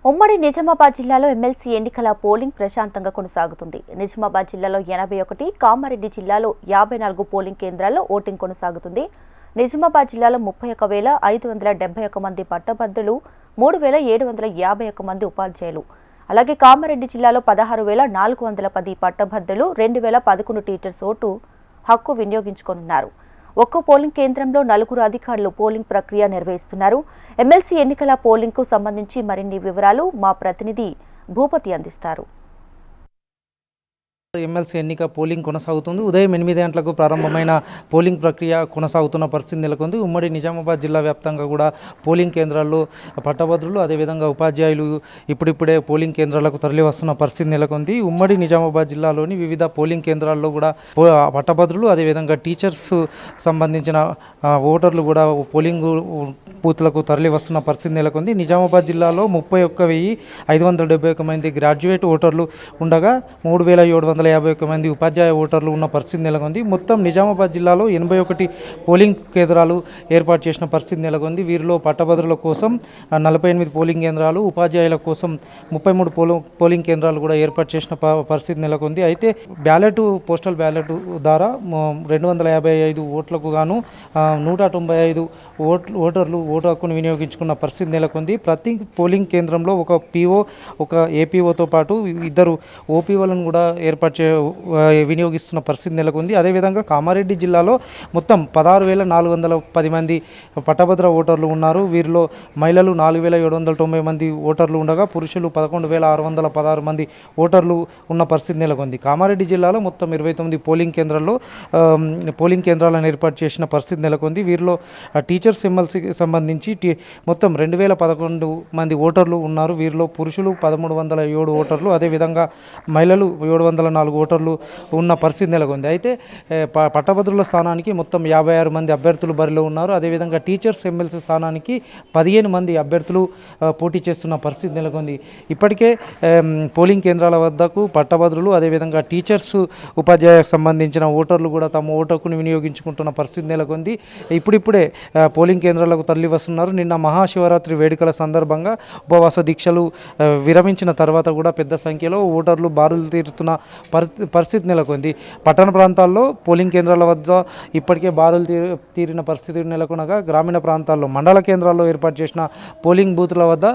ఉమ్మడి నిజామాబాద్ జిల్లాలో ఎమ్మెల్సీ ఎన్నికల పోలింగ్ ప్రశాంతంగా కొనసాగుతుంది. నిజామాబాద్ జిల్లాలో 81, కామారెడ్డి జిల్లాలో 54 పోలింగ్ కేంద్రాల్లో ఓటింగ్ కొనసాగుతుంది. నిజామాబాద్ జిల్లాలో 31,571 మంది పట్టభద్రులు, 3,751 మంది ఉపాధ్యాయులు, అలాగే కామారెడ్డి జిల్లాలో 16,410 పట్టభద్రులు, 2,011 టీచర్స్ ఓటు హక్కు వినియోగించుకోనున్నారు. ఒక్కో పోలింగ్ కేంద్రంలో 4 అధికారులు పోలింగ్ ప్రక్రియ నిర్వహిస్తున్నారు. ఎమ్మెల్సీ ఎన్నికల పోలింగ్ కు సంబంధించి మరిన్ని వివరాలు మా ప్రతినిధి భూపతి అందిస్తారు. ఎమ్మెల్సీ ఎన్నిక పోలింగ్ కొనసాగుతుంది. ఉదయం 8 గంటలకు ప్రారంభమైన పోలింగ్ ప్రక్రియ కొనసాగుతున్న పరిస్థితి నెలకొంది. ఉమ్మడి నిజామాబాద్ జిల్లా వ్యాప్తంగా కూడా పోలింగ్ కేంద్రాల్లో పట్టభద్రులు, అదేవిధంగా ఉపాధ్యాయులు ఇప్పుడిప్పుడే పోలింగ్ కేంద్రాలకు తరలి వస్తున్న పరిస్థితి నెలకొంది. ఉమ్మడి నిజామాబాద్ జిల్లాలోని వివిధ పోలింగ్ కేంద్రాల్లో కూడా పట్టభద్రులు, అదేవిధంగా టీచర్స్ సంబంధించిన ఓటర్లు కూడా పోలింగ్ బూత్లకు తరలి వస్తున్న పరిస్థితి నెలకొంది. నిజామాబాద్ జిల్లాలో 31,571 మంది గ్రాడ్యుయేట్ ఓటర్లు ఉండగా 3,751 మంది ఉపాధ్యాయ ఓటర్లు ఉన్న పరిస్థితి నెలకొంది. మొత్తం నిజామాబాద్ జిల్లాలో 81 పోలింగ్ కేంద్రాలు ఏర్పాటు చేసిన పరిస్థితి నెలకొంది. వీరిలో పట్టభద్రుల కోసం 48 పోలింగ్ కేంద్రాలు, ఉపాధ్యాయుల కోసం 33 పోలింగ్ కేంద్రాలు కూడా ఏర్పాటు చేసిన పరిస్థితి నెలకొంది. అయితే పోస్టల్ బ్యాలెట్ ద్వారా 255 ఓట్లకు గాను 195 ఓటర్లు ఓటు హక్కును వినియోగించుకున్న పరిస్థితి నెలకొంది. ప్రతి పోలింగ్ కేంద్రంలో ఒక పీఓ, ఒక ఏపీఓతో పాటు 2 ఓపీఓలను కూడా వినియోగిస్తున్న పరిస్థితి నెలకొంది. అదేవిధంగా కామారెడ్డి జిల్లాలో మొత్తం 16,410 మంది పట్టభద్ర ఓటర్లు ఉన్నారు. వీరిలో మహిళలు 4,790 మంది ఓటర్లు ఉండగా పురుషులు 11,616 మంది ఓటర్లు ఉన్న పరిస్థితి నెలకొంది. కామారెడ్డి జిల్లాలో మొత్తం 29 పోలింగ్ కేంద్రాలను ఏర్పాటు చేసిన పరిస్థితి నెలకొంది. వీరిలో టీచర్స్ ఎమ్మెల్సీకి సంబంధించి మొత్తం 2,011 మంది ఓటర్లు ఉన్నారు. వీరిలో పురుషులు 1,307 ఓటర్లు, అదేవిధంగా మహిళలు 704 ఓటర్లు ఉన్న పరిస్థితి నెలకొంది. అయితే పట్టభద్రుల స్థానానికి మొత్తం 56 మంది అభ్యర్థులు బరిలో ఉన్నారు. అదేవిధంగా టీచర్స్ ఎమ్మెల్సీ స్థానానికి 15 మంది అభ్యర్థులు పోటీ చేస్తున్న పరిస్థితి నెలకొంది. ఇప్పటికే పోలింగ్ కేంద్రాల వద్దకు పట్టభద్రులు, అదేవిధంగా టీచర్స్ ఉపాధ్యాయులకు సంబంధించిన ఓటర్లు కూడా తమ ఓటును వినియోగించుకుంటున్న పరిస్థితి నెలకొంది. ఇప్పుడిప్పుడే పోలింగ్ కేంద్రాలకు తరలి వస్తున్నారు. నిన్న మహాశివరాత్రి వేడుకల సందర్భంగా ఉపవాస దీక్షలు విరమించిన తర్వాత కూడా పెద్ద సంఖ్యలో ఓటర్లు బారులు తీరుతున్న పరిస్థితి నెలకొంది. పట్టణ ప్రాంతాల్లో పోలింగ్ కేంద్రాల వద్ద ఇప్పటికే బారులు తీరిన పరిస్థితి నెలకొనగా, గ్రామీణ ప్రాంతాల్లో మండల కేంద్రాల్లో ఏర్పాటు చేసిన పోలింగ్ బూత్ల వద్ద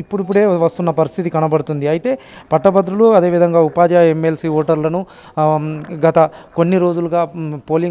ఇప్పుడిప్పుడే వస్తున్న పరిస్థితి కనబడుతుంది. అయితే పట్టభద్రులు, అదేవిధంగా ఉపాధ్యాయ ఎమ్మెల్సీ ఓటర్లను గత కొన్ని రోజులుగా పోలింగ్